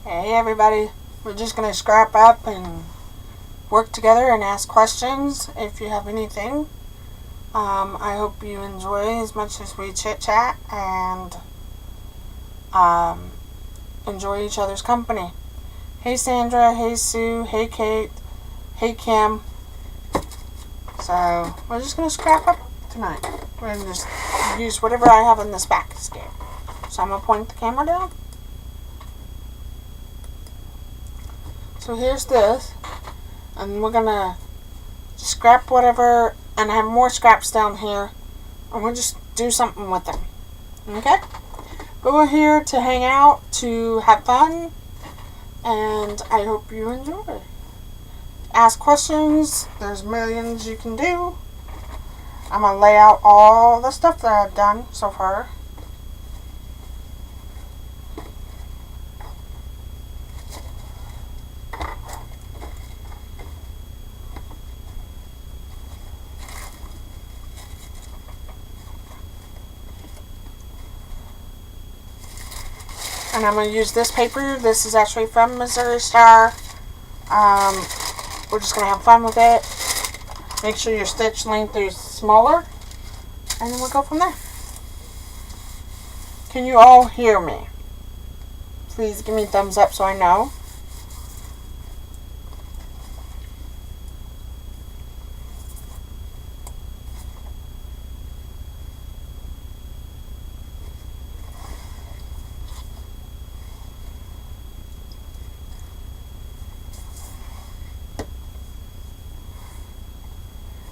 Hey everybody, we're just going to scrap up and work together and ask questions if you have anything. I hope you enjoy as much as we chit chat and enjoy each other's company. Hey Sandra, hey Sue, hey Kate, hey Kim. So we're just going to scrap up tonight. We're going to just use whatever I have in this basket. So I'm going to point the camera down. So here's this, and we're gonna scrap whatever, and I have more scraps down here, and we'll just do something with them. Okay? But we're here to hang out, to have fun, and I hope you enjoy. Ask questions, there's millions you can do. I'm gonna lay out all the stuff that I've done so far. And I'm going to use this paper. This is actually from Missouri Star. We're just going to have fun with it. Make sure your stitch length is smaller. And then we'll go from there. Can you all hear me? Please give me a thumbs up so I know.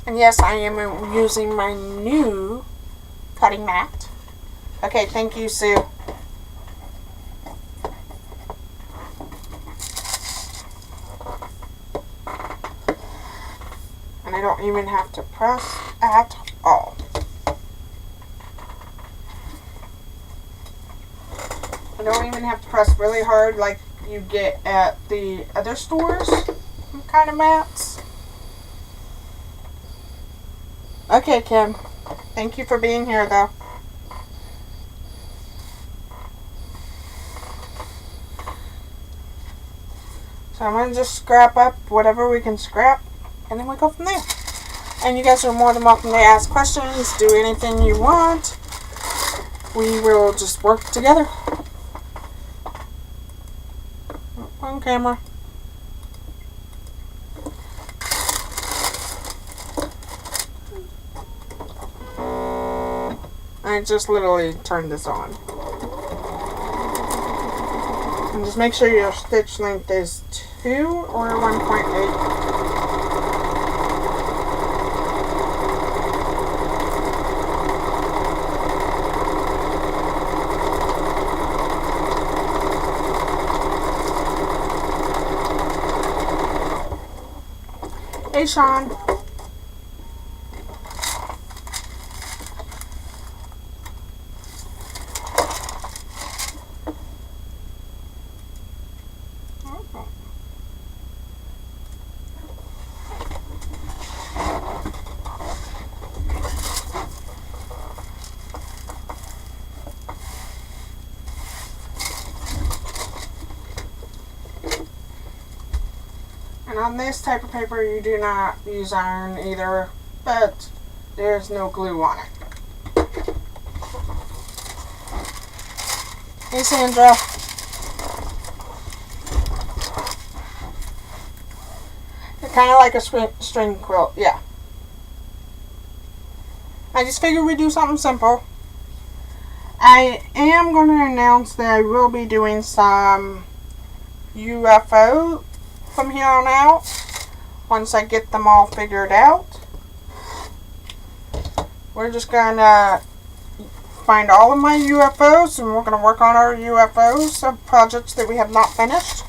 And yes, I am using my new cutting mat. Okay, thank you, Sue. And I don't even have to press at all. I don't even have to press really hard like you get at the other stores kind of mats. Okay, Kim. Thank you for being here, though. So I'm going to just scrap up whatever we can scrap, and then we go from there. And you guys are more than welcome to ask questions, do anything you want. We will just work together. On camera. I just literally turned this on. And just make sure your stitch length is 2 or 1.8. Hey, Sean. And on this type of paper, you do not use iron either, but there's no glue on it. Hey, Sandra. It's kind of like a string quilt, yeah. I just figured we'd do something simple. I am going to announce that I will be doing some UFO from here on out, once I get them all figured out. We're just gonna find all of my UFOs, and we're gonna work on our UFOs of projects that we have not finished.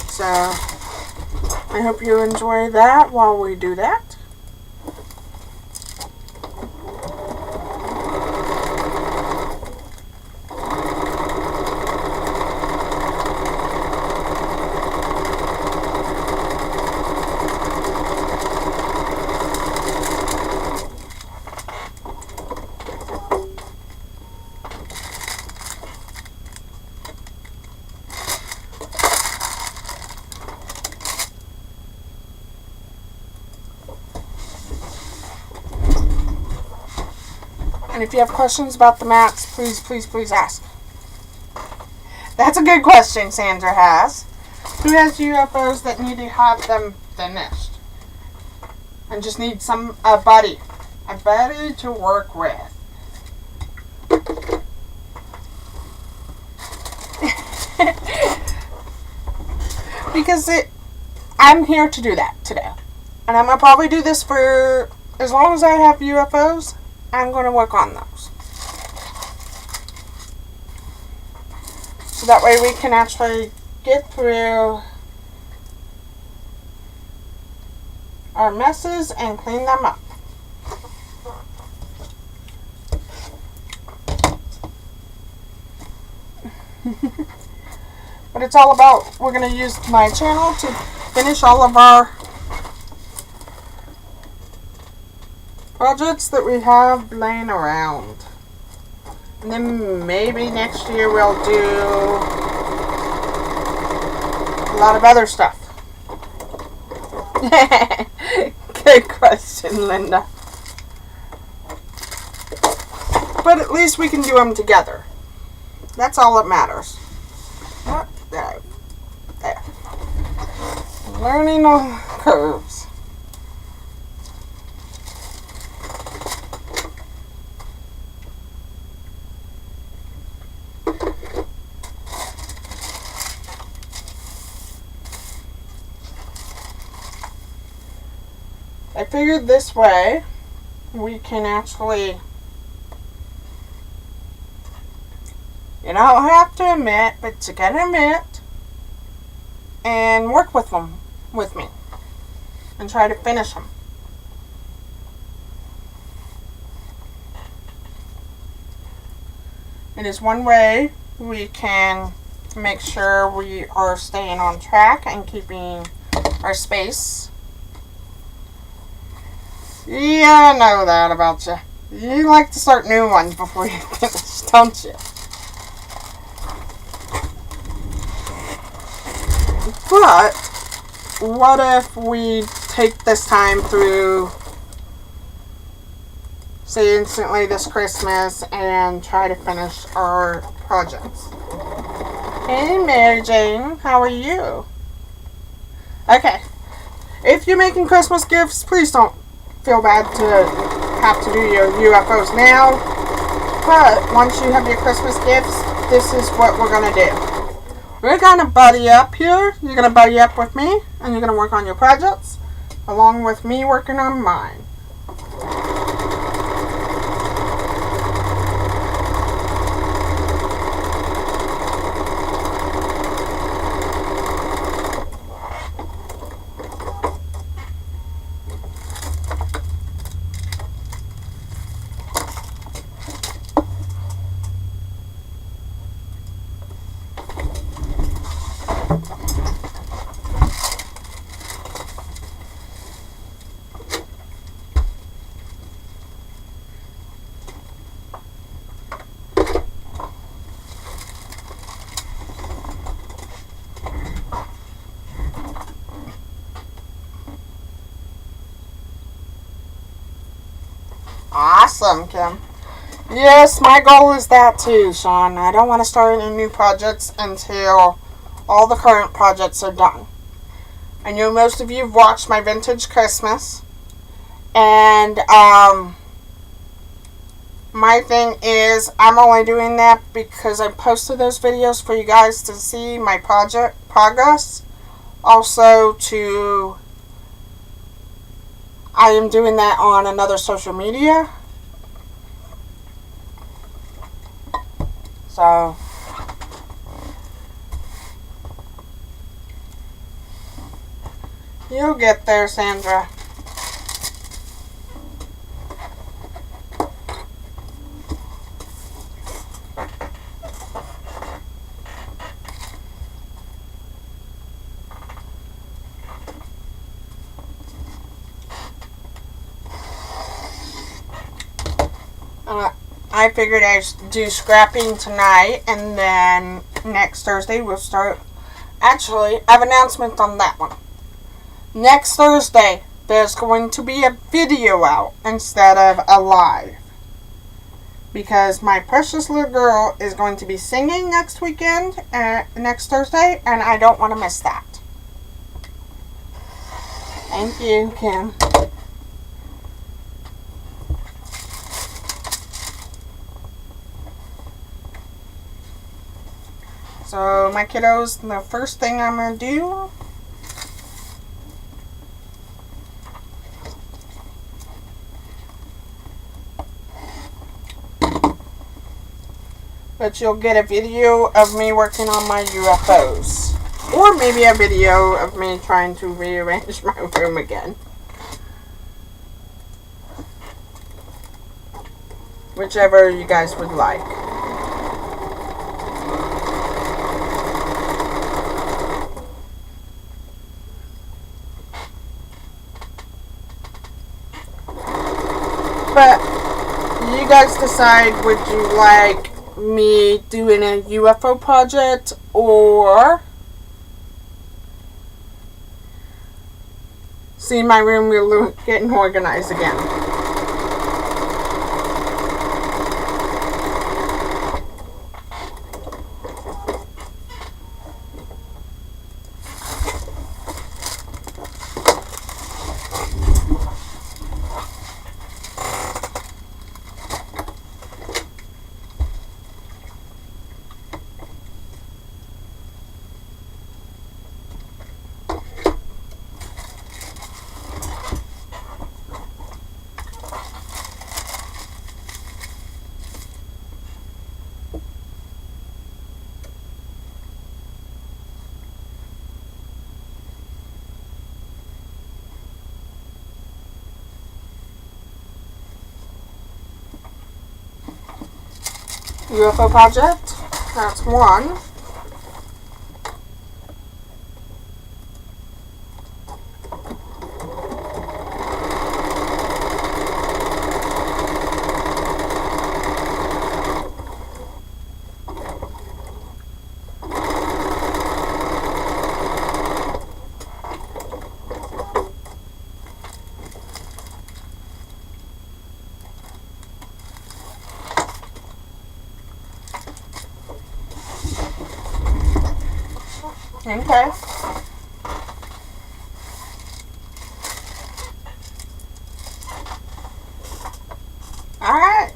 So I hope you enjoy that while we do that. And if you have questions about the mats, please, please, please ask. That's a good question Sandra has. Who has UFOs that need to have them finished? And just need a buddy to work with. Because I'm here to do that today. And I'm going to probably do this for as long as I have UFOs. I'm going to work on those. So that way we can actually get through our messes and clean them up. But it's all about, we're going to use my channel to finish all of our projects that we have laying around. And then maybe next year we'll do a lot of other stuff. Good question, Linda. But at least we can do them together. That's all that matters. What? There. Learning on curves. I figured this way we can actually, you don't have to admit, but you can admit and work with them with me and try to finish them. It is one way we can make sure we are staying on track and keeping our space. Yeah, I know that about you. You like to start new ones before you finish, don't you? But what if we take this time through, say, instantly this Christmas and try to finish our projects? Hey, Mary Jane, how are you? Okay. If you're making Christmas gifts, please don't feel bad to have to do your UFOs now. But once you have your Christmas gifts, this is what we're going to do. We're going to buddy up here. You're going to buddy up with me, and you're going to work on your projects, along with me working on mine. Awesome, Kim. Yes, my goal is that too, Sean. I don't want to start any new projects until all the current projects are done. I know most of you have watched my Vintage Christmas. And, my thing is, I'm only doing that because I posted those videos for you guys to see my project progress. Also, I am doing that on another social media. So, you'll get there, Sandra. I figured I'd do scrapping tonight, and then next Thursday we'll start. Actually, I have an announcement on that one. Next Thursday, there's going to be a video out instead of a live. because my precious little girl is going to be singing next weekend, next Thursday, and I don't want to miss that. Thank you, Kim. So, my kiddos, the first thing I'm going to do but you'll get a video of me working on my UFOs. Or maybe a video of me trying to rearrange my room again. Whichever you guys would like. But you guys decide, would you like me doing a UFO project or see my room getting organized again? UFO project, that's one. Okay. Alright.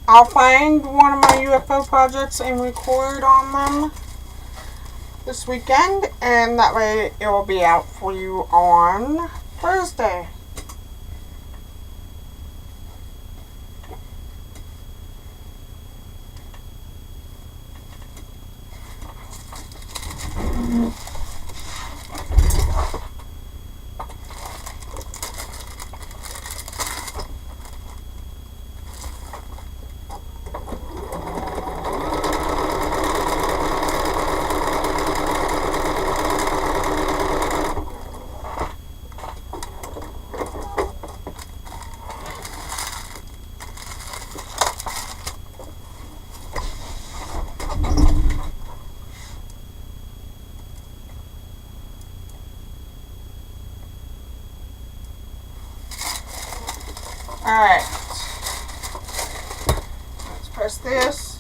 I'll find one of my UFO projects and record on them this weekend, and that way it will be out for you on Thursday. Alright. Let's press this.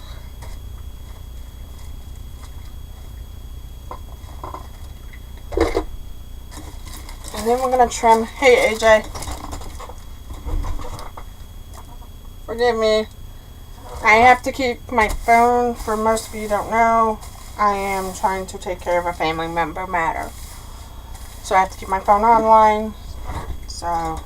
And then we're going to trim. Hey, AJ. Forgive me. I have to keep my phone. For most of you don't know, I am trying to take care of a family member matter. So I have to keep my phone online. So...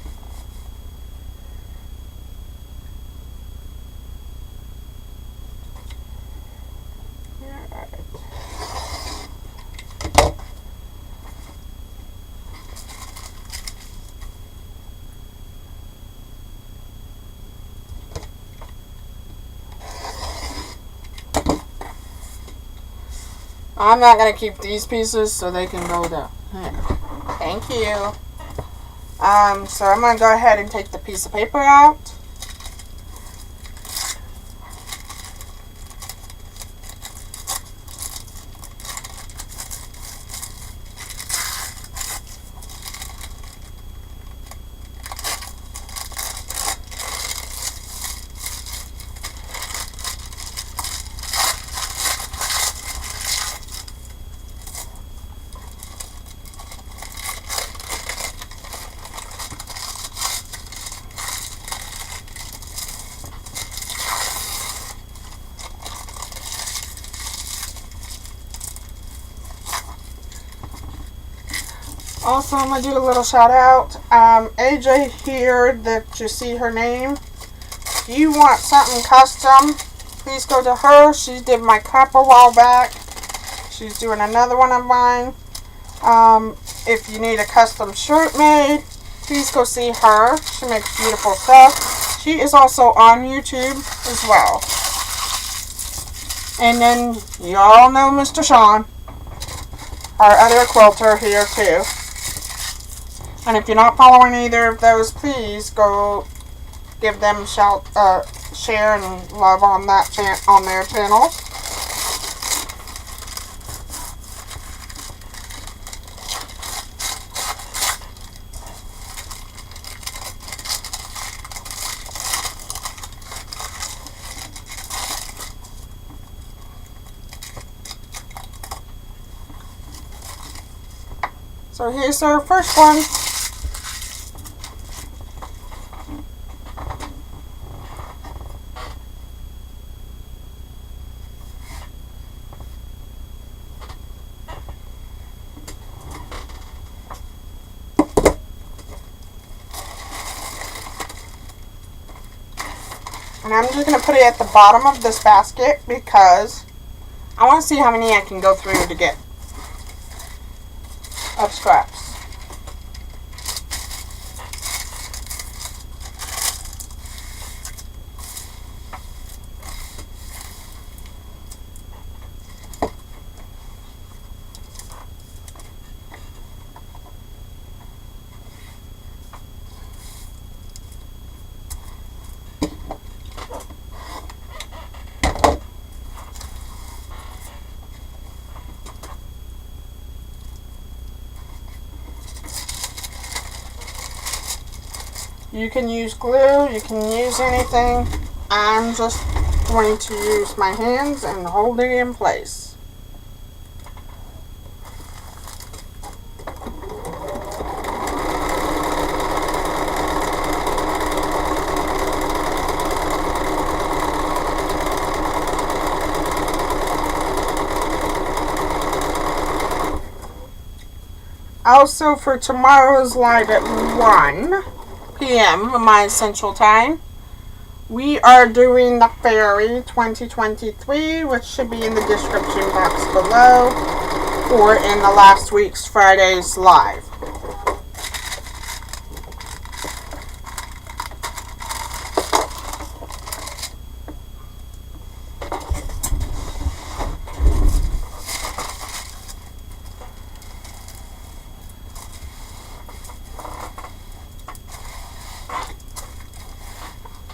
I'm not going to keep these pieces so they can go down. Thank you. So I'm going to go ahead and take the piece of paper out. Also, I'm going to do a little shout out. AJ here, that you see her name. If you want something custom, please go to her. She did my cup a while back. She's doing another one of mine. If you need a custom shirt made, please go see her. She makes beautiful stuff. She is also on YouTube as well. And then you all know Mr. Sean, our other quilter here too. And if you're not following either of those, please go give them share and love on that on their channels. So here's our first one. And I'm just going to put it at the bottom of this basket because I want to see how many I can go through to get of scraps. You can use glue, you can use anything. I'm just going to use my hands and hold it in place. Also, for tomorrow's live at 1 p.m. my Central Time, we are doing the Fairy 2023, which should be in the description box below, or in the last week's Friday's live.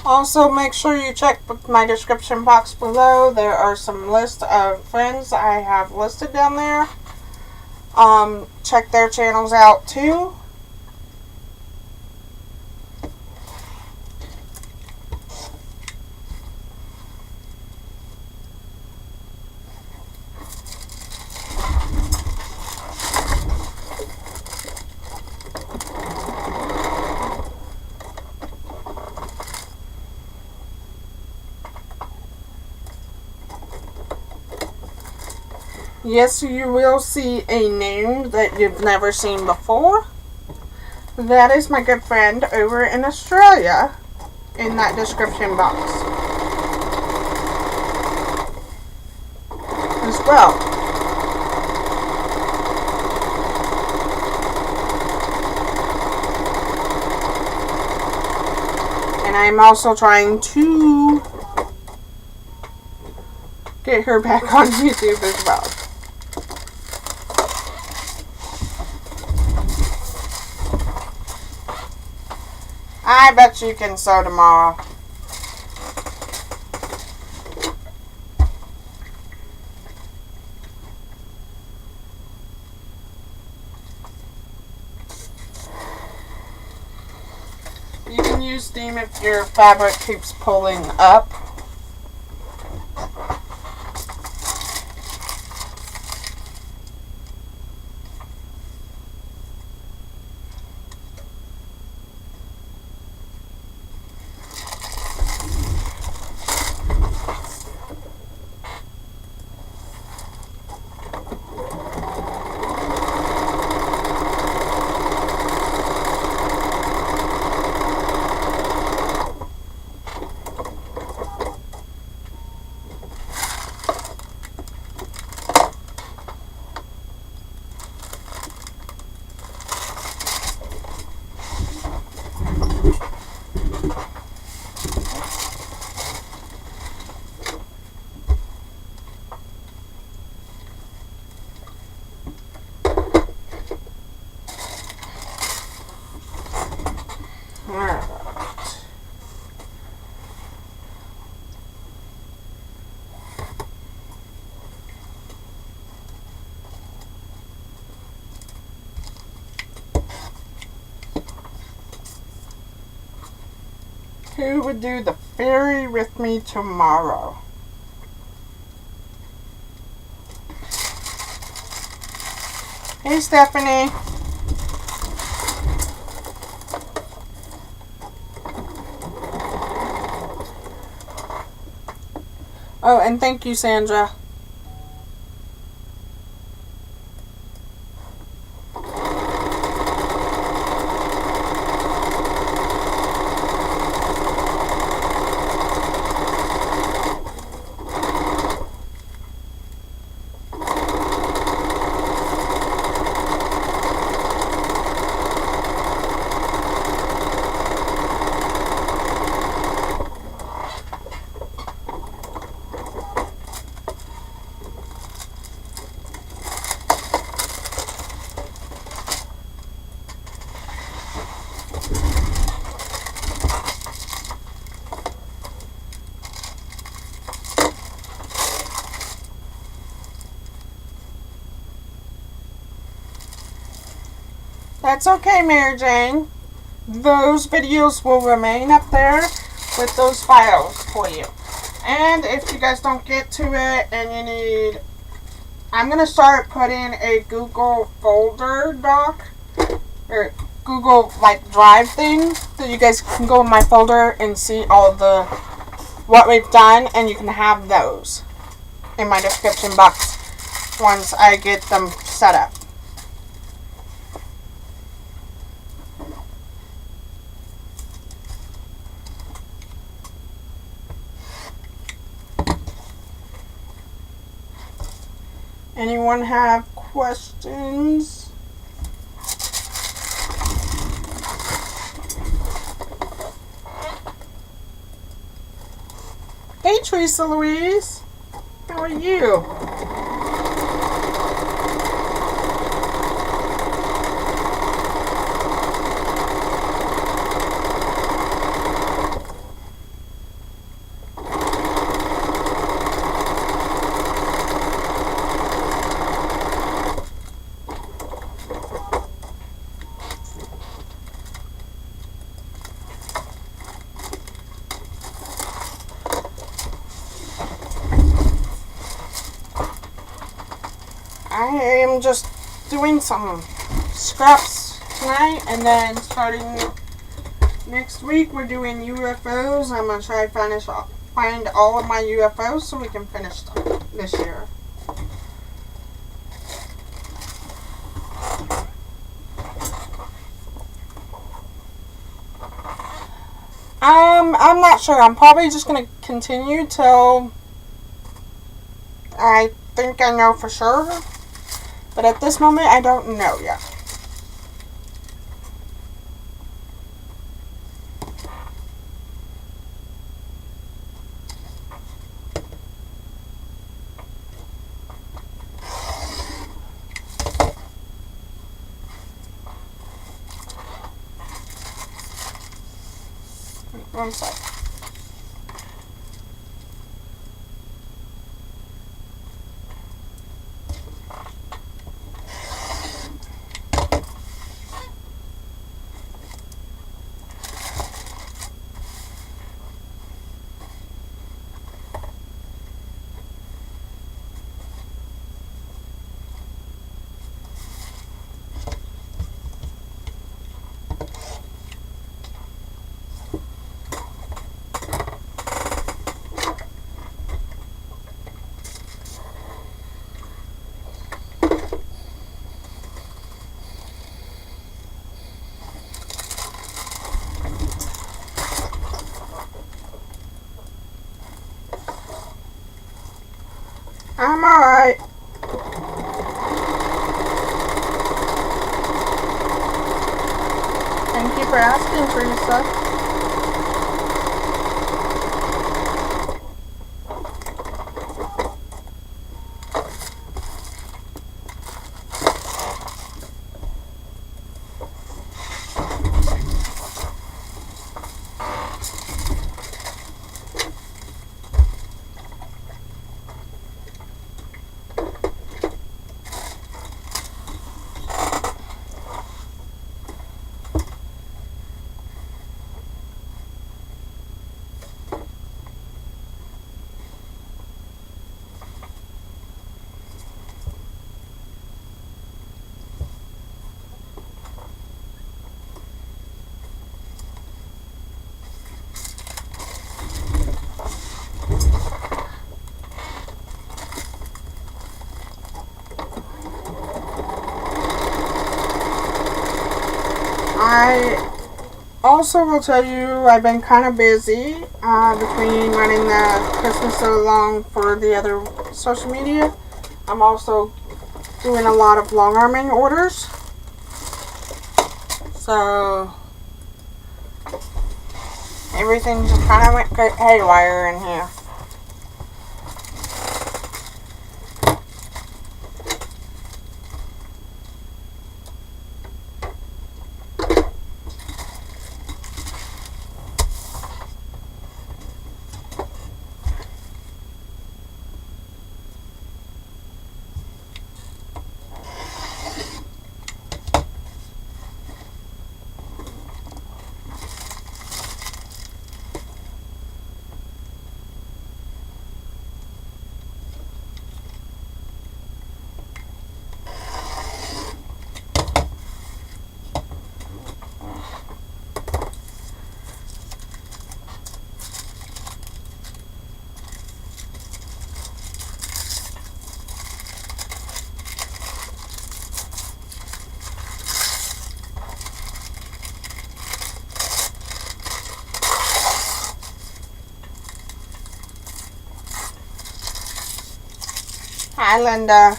Also, make sure you check my description box below. There are some list of friends I have listed down there. Check their channels out too. Yes, you will see a name that you've never seen before. That is my good friend over in Australia in that description box as well. And I'm also trying to get her back on YouTube as well. I bet you can sew tomorrow. You can use steam if your fabric keeps pulling up. Alright. Who would do the ferry with me tomorrow? Hey, Stephanie. Oh, and thank you, Sandra. That's okay, Mary Jane. Those videos will remain up there with those files for you. And if you guys don't get to it and you need... I'm going to start putting a Google folder doc, or Google like Drive thing, so you guys can go in my folder and see all the what we've done, and you can have those in my description box once I get them set up. Anyone have questions? Hey, Teresa Louise. How are you? I am just doing some scraps tonight, and then starting next week we're doing UFOs. I'm going to try to find all of my UFOs so we can finish them this year. I'm not sure. I'm probably just going to continue till I think I know for sure. But at this moment, I don't know yet. One sec. I'm alright. Thank you for asking, Teresa. I also will tell you I've been kind of busy between running the Christmas along for the other social media. I'm also doing a lot of long arming orders. So everything just kind of went haywire in here. Hi, Linda.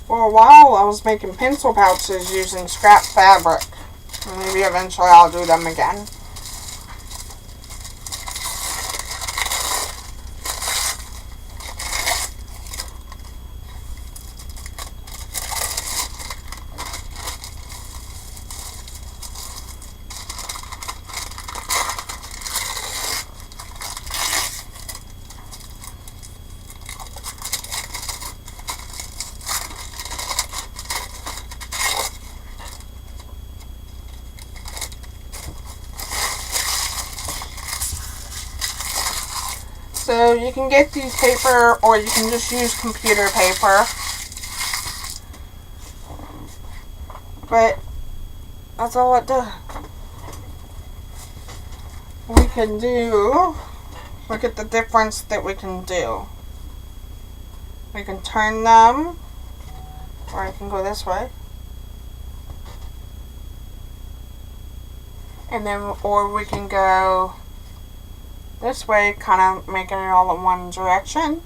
For a while, I was making pencil pouches using scrap fabric. Maybe eventually I'll do them again. So you can get these paper or you can just use computer paper. But that's all it does. We can do, look at the difference that we can do. We can turn them, or I can go this way. And then, or we can go this way, kind of making it all in one direction.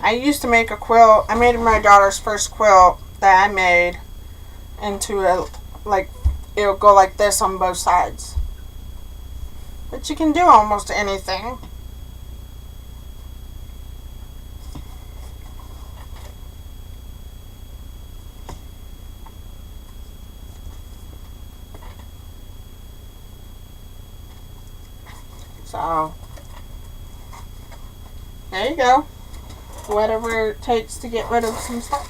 I used to make a quilt. I made my daughter's first quilt that I made into a, like, it'll go like this on both sides. But you can do almost anything. So, there you go. Whatever it takes to get rid of some stuff.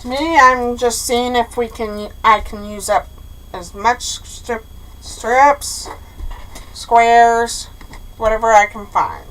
To me, I'm just seeing if I can use up as much strips, squares, whatever I can find.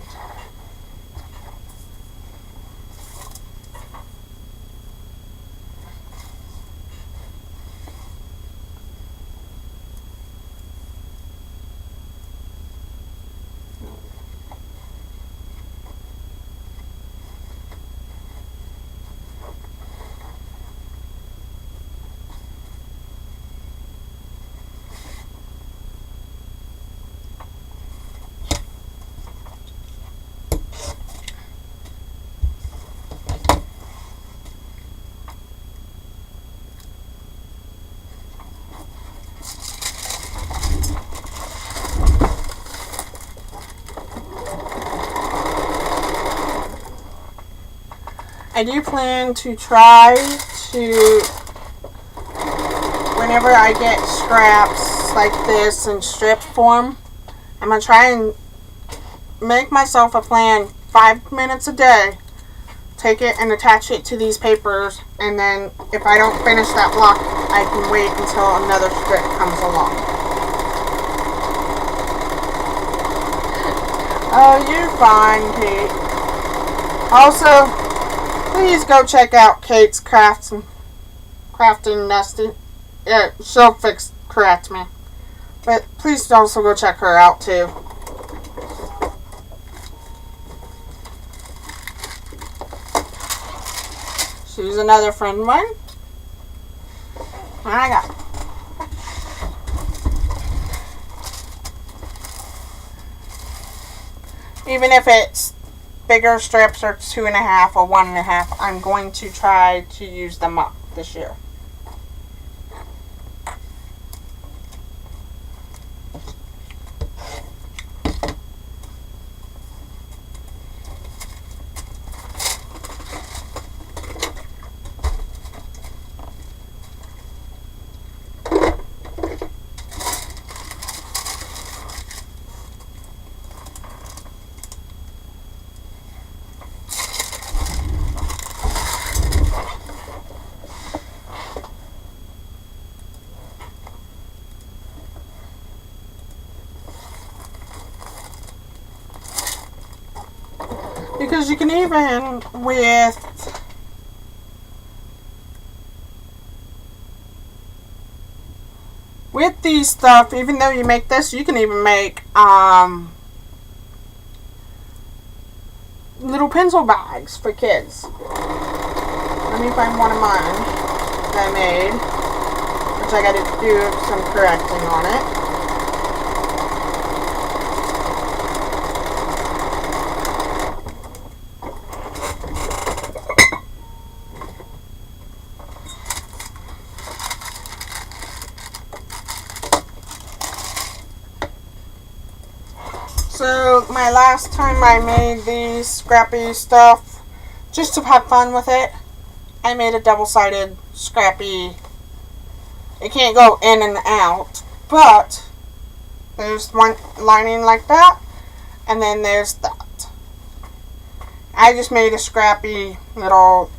I do plan to try to, whenever I get scraps like this in strip form, I'm going to try and make myself a plan 5 minutes a day. Take it and attach it to these papers, and then if I don't finish that block, I can wait until another strip comes along. Oh, you're fine, Kate. Also, please go check out Kate's crafting nesting. Yeah, she'll correct me. But please also go check her out too. She's another friend of mine. I got. Even if it's bigger strips or 2.5 or 1.5, I'm going to try to use them up this year. Because you can even with these stuff, even though you make this, you can even make little pencil bags for kids. Let me find one of mine that I made, which I gotta do some correcting on it. So, my last time I made these scrappy stuff, just to have fun with it, I made a double-sided scrappy. It can't go in and out, but there's one lining like that, and then there's that. I just made a scrappy little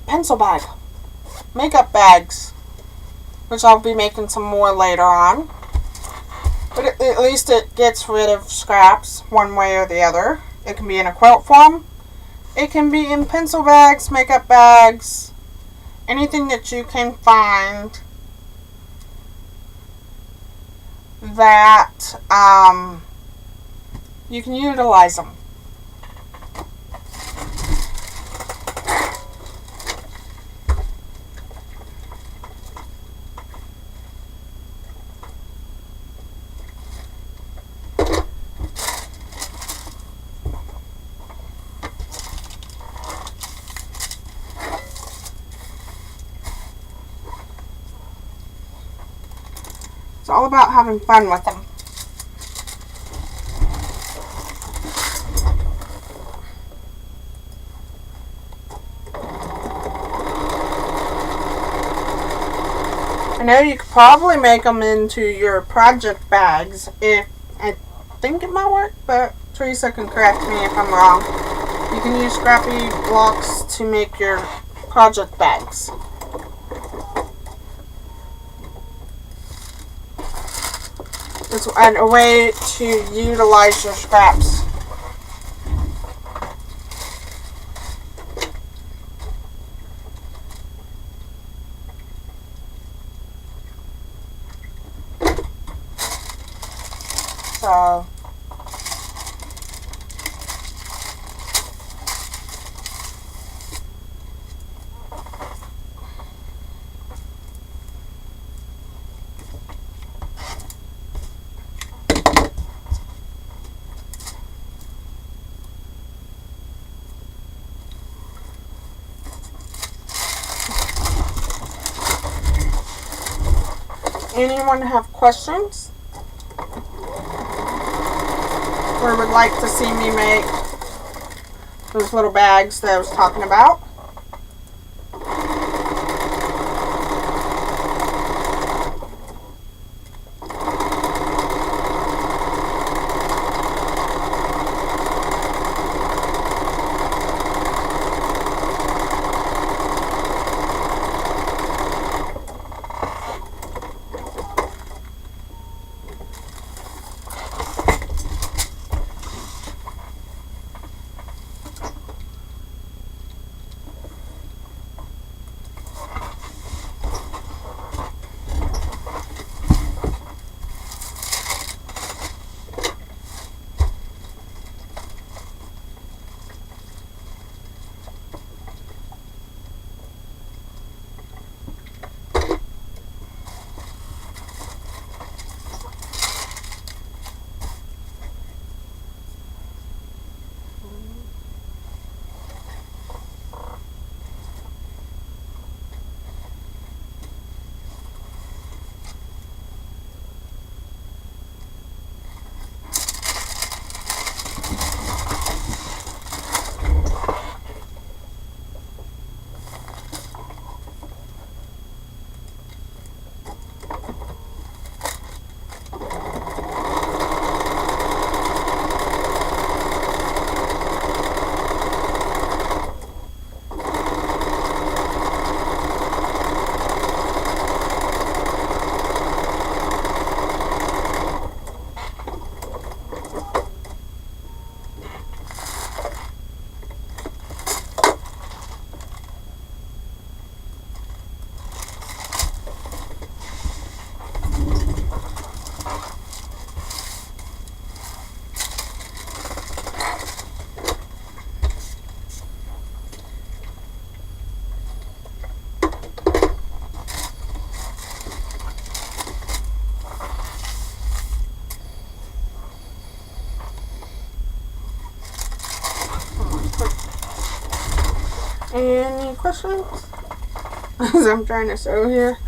pencil bag, makeup bags, which I'll be making some more later on. But at least it gets rid of scraps one way or the other. It can be in a quilt form. It can be in pencil bags, makeup bags, anything that you can find that you can utilize them. It's all about having fun with them. I know you could probably make them into your project bags. If I think it might work, but Teresa can correct me if I'm wrong. You can use scrappy blocks to make your project bags. It's a way to utilize your scraps. So anyone have questions? Or would like to see me make those little bags that I was talking about? questions as I'm trying to sew here.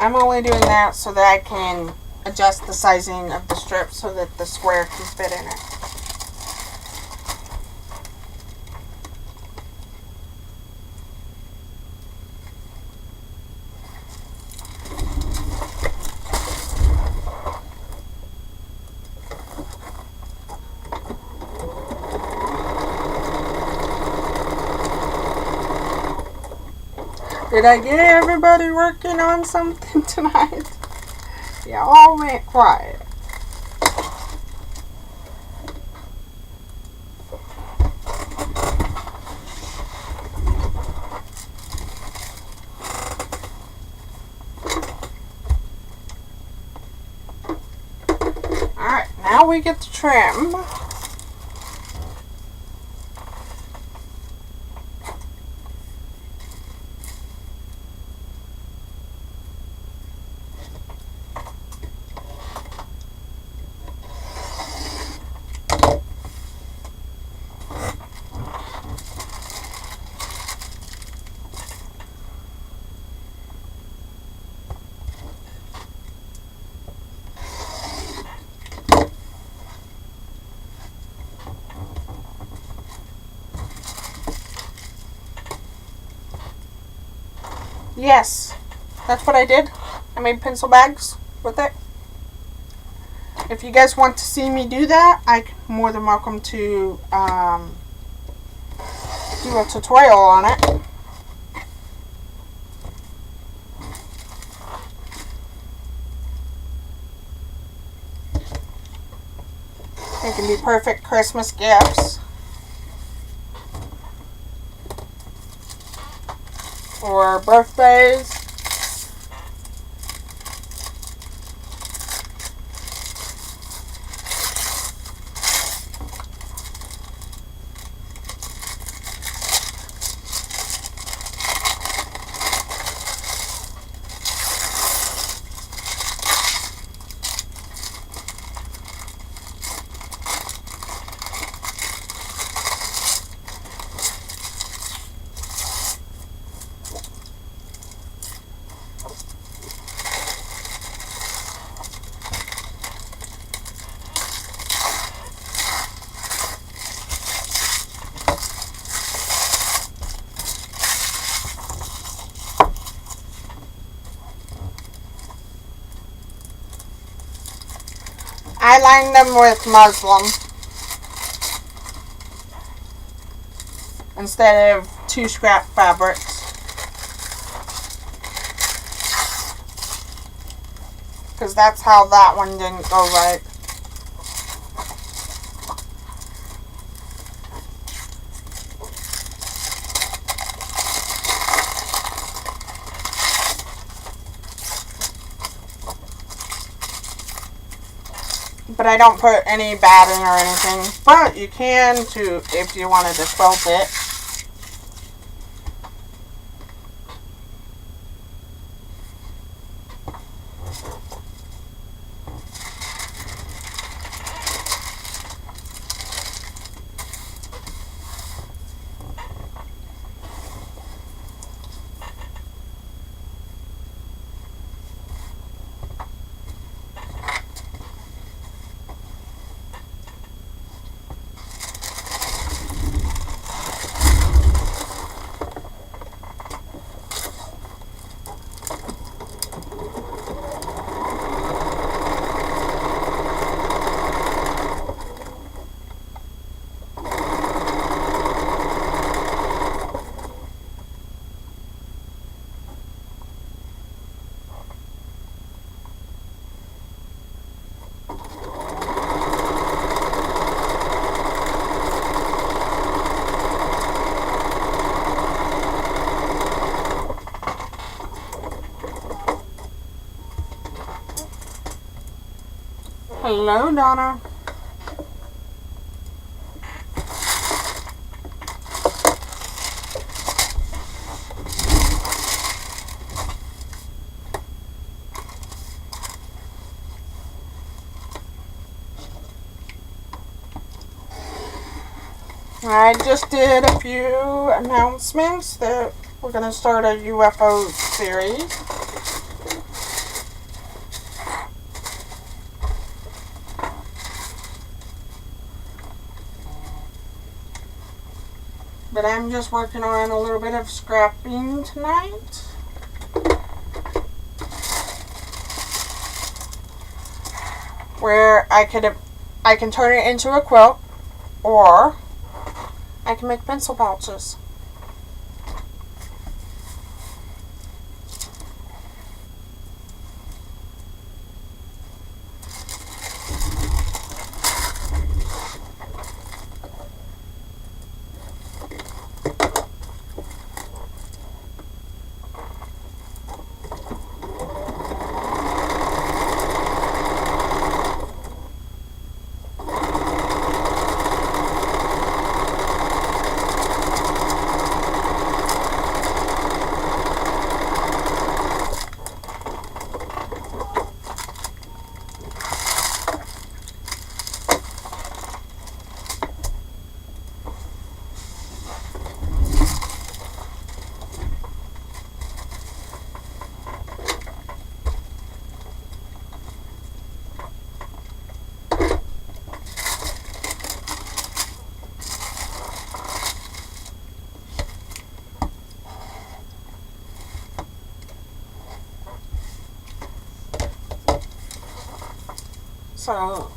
I'm only doing that so that I can adjust the sizing of the strip so that the square can fit in it. Did I get everybody working on something tonight? Y'all went quiet. Alright, now we get to trim. Yes, that's what I did. I made pencil bags with it. If you guys want to see me do that, I'm more than welcome to do a tutorial on it. They can be perfect Christmas gifts. Or birthdays. I line them with muslin instead of 2 scrap fabrics, because that's how that one didn't go right. But I don't put any batting or anything. But you can too if you wanted to quilt it. Hello, Donna. I just did a few announcements that we're going to start a UFO series. But I'm just working on a little bit of scrapping tonight. Where I can turn it into a quilt, or I can make pencil pouches. So,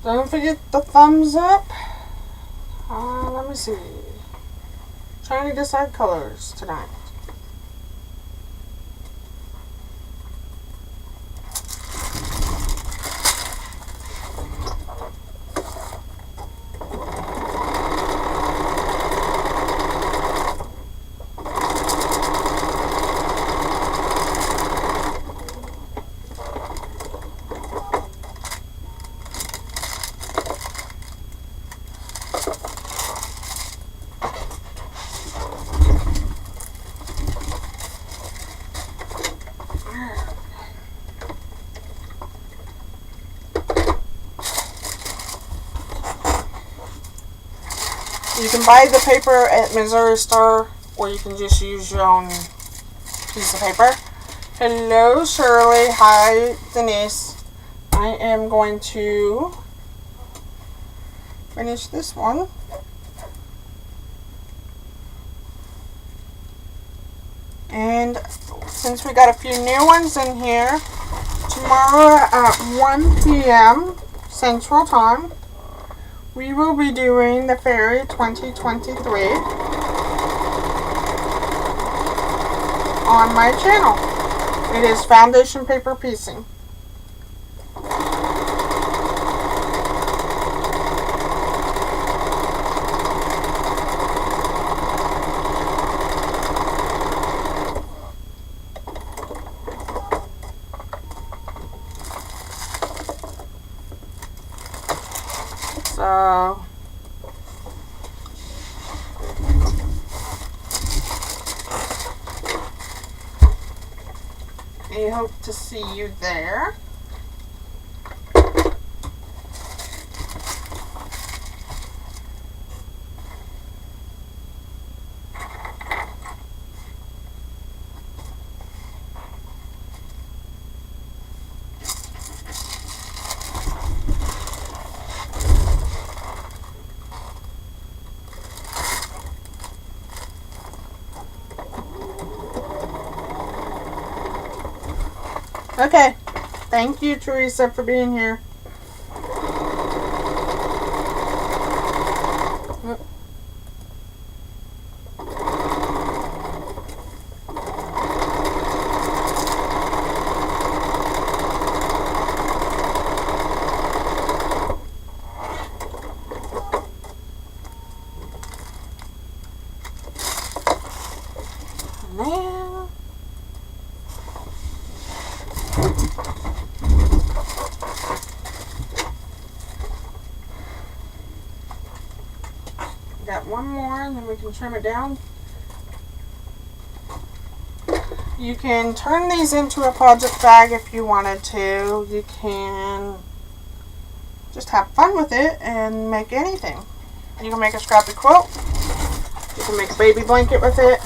don't forget the thumbs up. Let me see. Trying to decide colors tonight. You can buy the paper at Missouri Star, or you can just use your own piece of paper. Hello, Shirley. Hi, Denise. I am going to finish this one. And since we got a few new ones in here, tomorrow at 1 p.m. Central Time, we will be doing the Fairy 2023 on my channel. It is foundation paper piecing. So, I hope to see you there. Okay. Thank you, Teresa, for being here. Now, and then we can trim it down. You can turn these into a project bag if you wanted to. You can just have fun with it and make anything. You can make a scrappy quilt. You can make a baby blanket with it.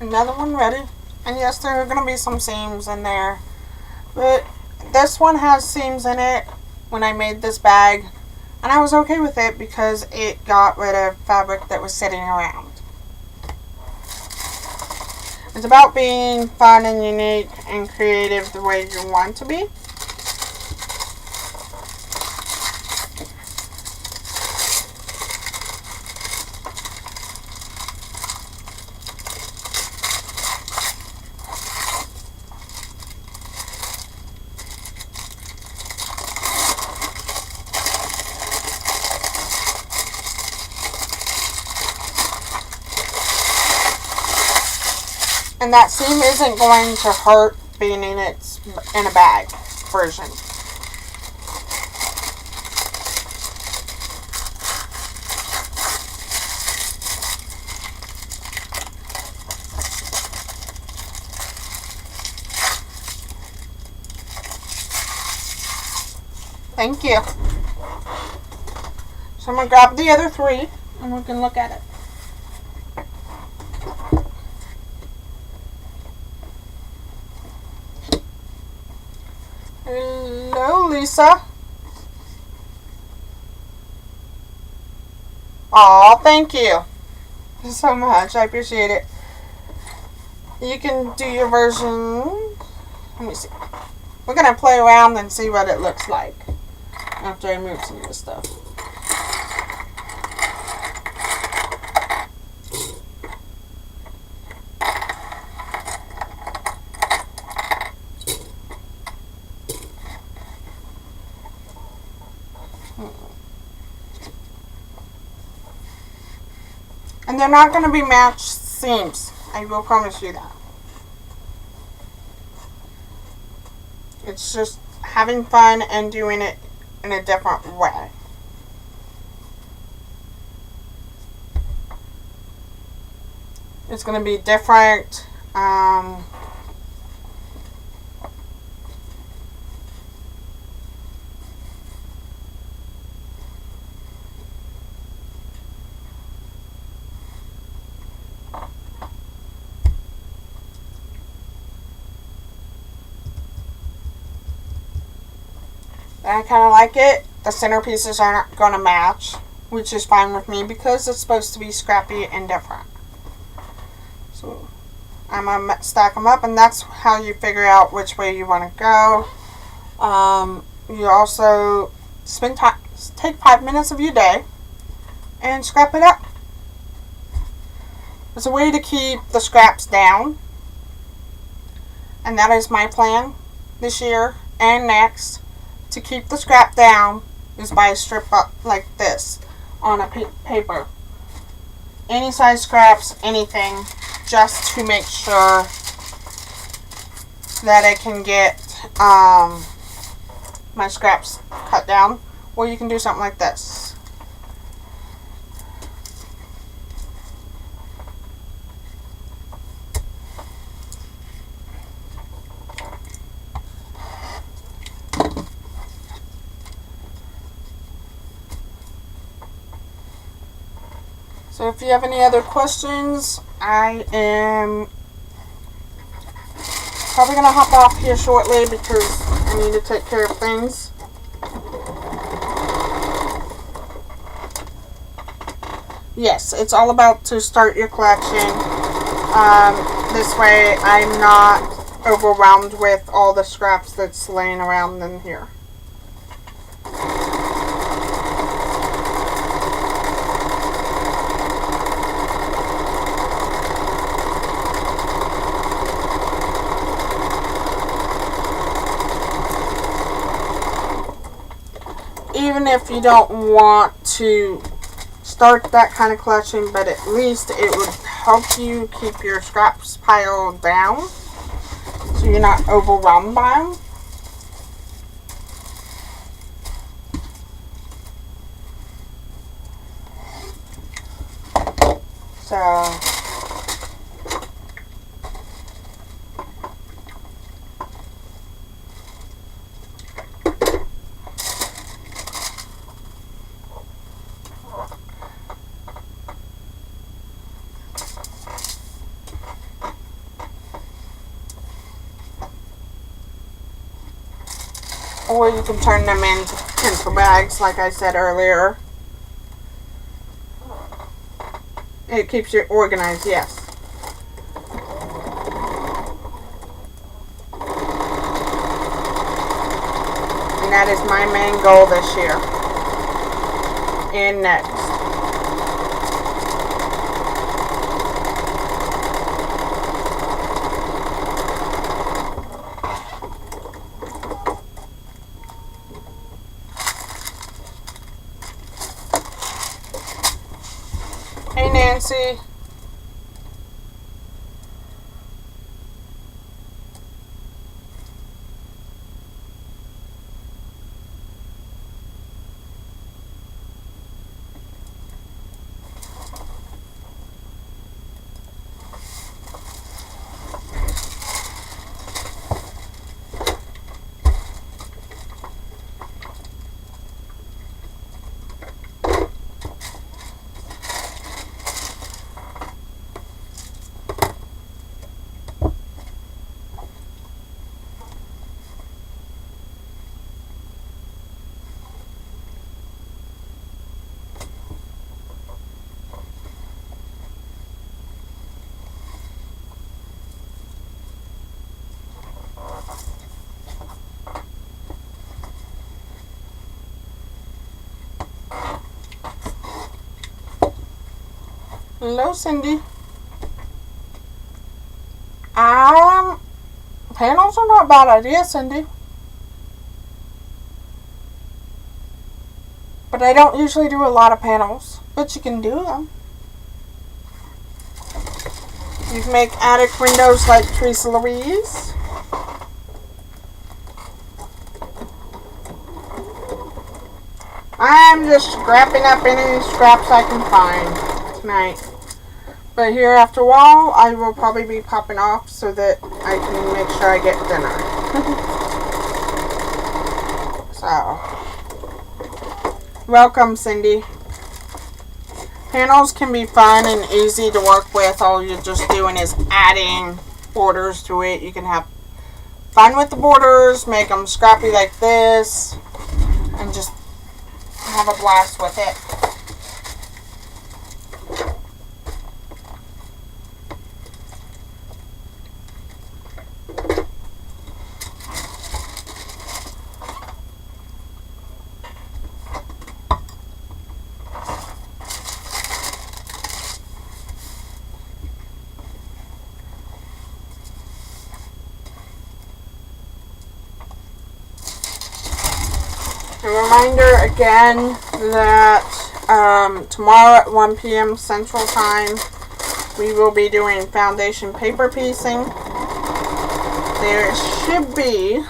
Another one ready. And yes, there are going to be some seams in there. But this one has seams in it when I made this bag. And I was okay with it because it got rid of fabric that was sitting around. It's about being fun and unique and creative the way you want to be. And that seam isn't going to hurt being in a bag version. Thank you. So I'm going to grab the other three and we can look at it. Hello, Lisa. Aw, thank you so much. I appreciate it. You can do your version. Let me see. We're going to play around and see what it looks like after I move some of this stuff. And they're not going to be matched seams. I will promise you that. It's just having fun and doing it in a different way. It's going to be different. I kind of like it. The center pieces aren't going to match, which is fine with me because it's supposed to be scrappy and different. So I'm going to stack them up, and that's how you figure out which way you want to go. You also take 5 minutes of your day and scrap it up. It's a way to keep the scraps down, and that is my plan this year and next. To keep the scrap down is by strip up like this on a paper. Any size scraps, anything, just to make sure that I can get my scraps cut down. Or you can do something like this. So if you have any other questions, I am probably going to hop off here shortly because I need to take care of things. Yes, it's all about to start your collection. This way I'm not overwhelmed with all the scraps that's laying around in here. Even if you don't want to start that kind of collection, but at least it would help you keep your scraps piled down so you're not overwhelmed by them. So or you can turn them into pencil bags, like I said earlier. It keeps you organized, yes. And that is my main goal this year. And next. Hey, Nancy. Hello, Cindy. Panels are not a bad idea, Cindy. But I don't usually do a lot of panels. But you can do them. You can make attic windows like Teresa Louise. I'm just scrapping up any scraps I can find tonight. But here after a while, I will probably be popping off so that I can make sure I get dinner. So, welcome, Cindy. Panels can be fun and easy to work with. All you're just doing is adding borders to it. You can have fun with the borders, make them scrappy like this, and just have a blast with it. A reminder again that tomorrow at 1 p.m. Central Time we will be doing foundation paper piecing. There should be,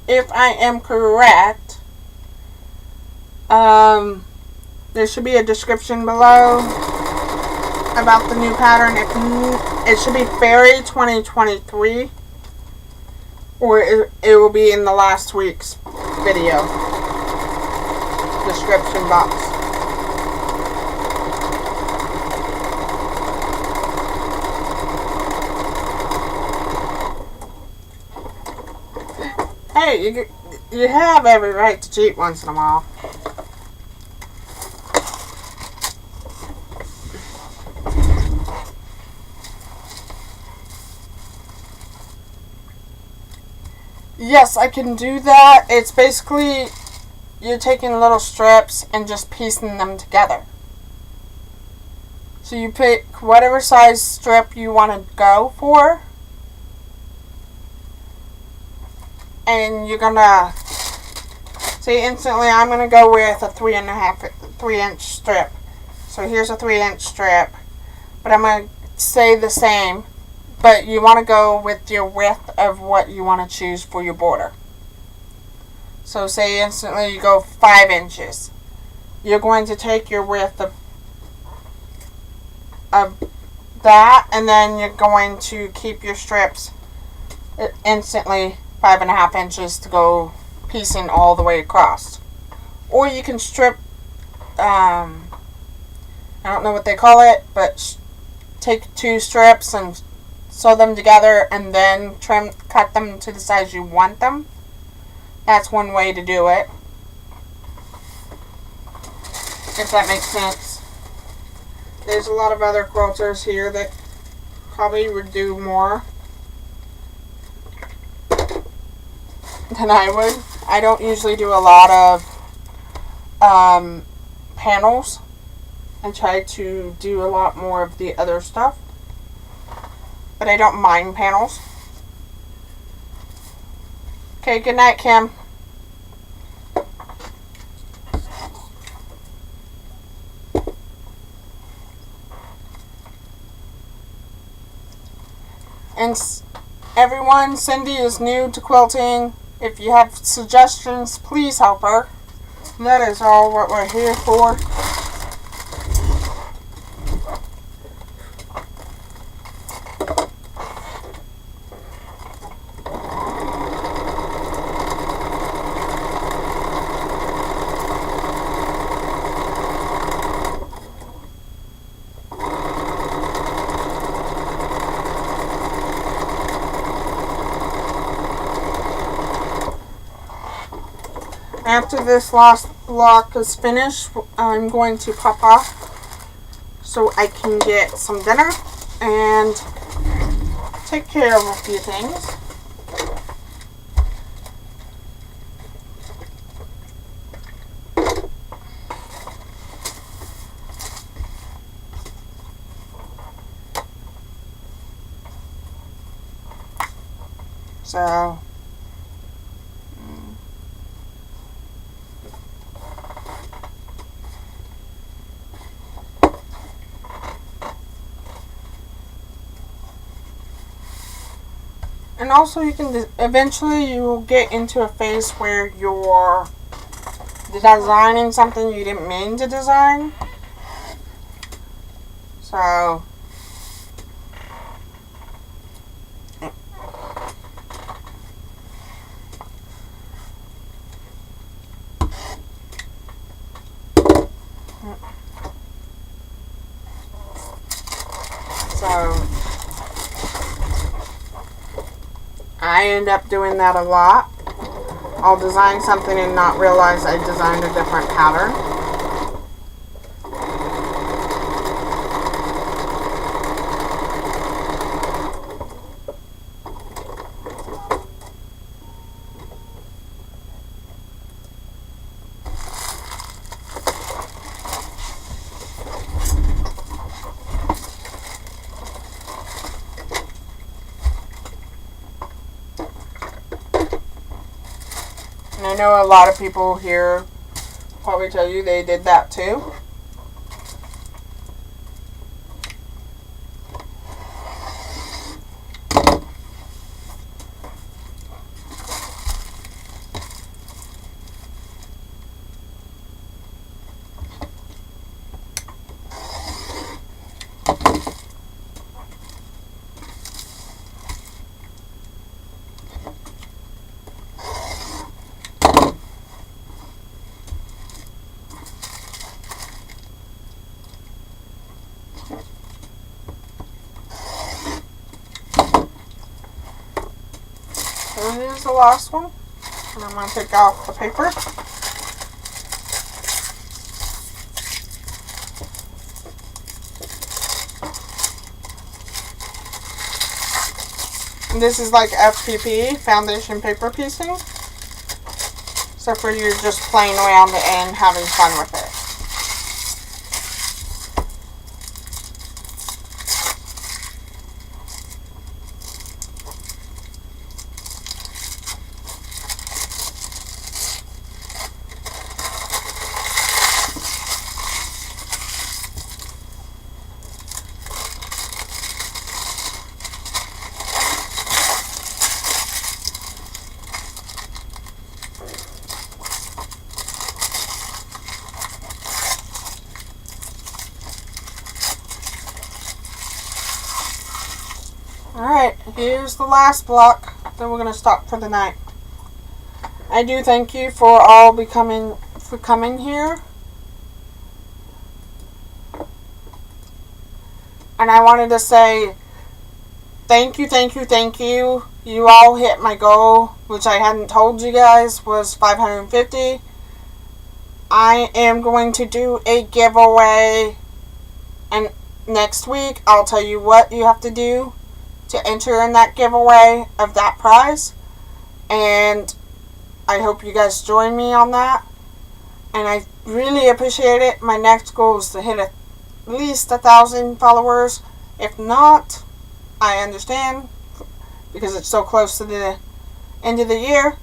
if I am correct, there should be a description below about the new pattern. It should be Fairy 2023, or it will be in the last week's video description box. Hey, you have every right to cheat once in a while. Yes, I can do that. It's basically you're taking little strips and just piecing them together. So you pick whatever size strip you want to go for, and you're gonna see instantly. I'm gonna go with a 3.5-3 inch strip. So here's a 3-inch strip, but I'm gonna say the same. But you want to go with your width of what you want to choose for your border. So say instantly you go 5 inches. You're going to take your width of that, and then you're going to keep your strips instantly 5.5 inches to go piecing all the way across. Or you can strip, I don't know what they call it, but take 2 strips and sew them together and then cut them to the size you want them. That's one way to do it, if that makes sense. There's a lot of other quilters here that probably would do more than I would. I don't usually do a lot of panels. I try to do a lot more of the other stuff. But I don't mind panels. Okay, good night, Kim. And everyone, Cindy is new to quilting. If you have suggestions, please help her. That is all what we're here for. After this last block is finished, I'm going to pop off so I can get some dinner and take care of a few things. So and also you can eventually you will get into a phase where you're designing something you didn't mean to design. So I end up doing that a lot. I'll design something and not realize I designed a different pattern. And I know a lot of people here probably tell you they did that too. here's the last one. And I'm going to take out the paper. And this is like FPP, foundation paper piecing. So for you just playing around and having fun with it. Alright, here's the last block. Then we're going to stop for the night. I do thank you for all coming here. And I wanted to say thank you, thank you, thank you. You all hit my goal, which I hadn't told you guys was 550. I am going to do a giveaway, and next week I'll tell you what you have to do to enter in that giveaway of that prize. And I hope you guys join me on that. And I really appreciate it. My next goal is to hit at least 1,000 followers. If not, I understand, because it's so close to the end of the year.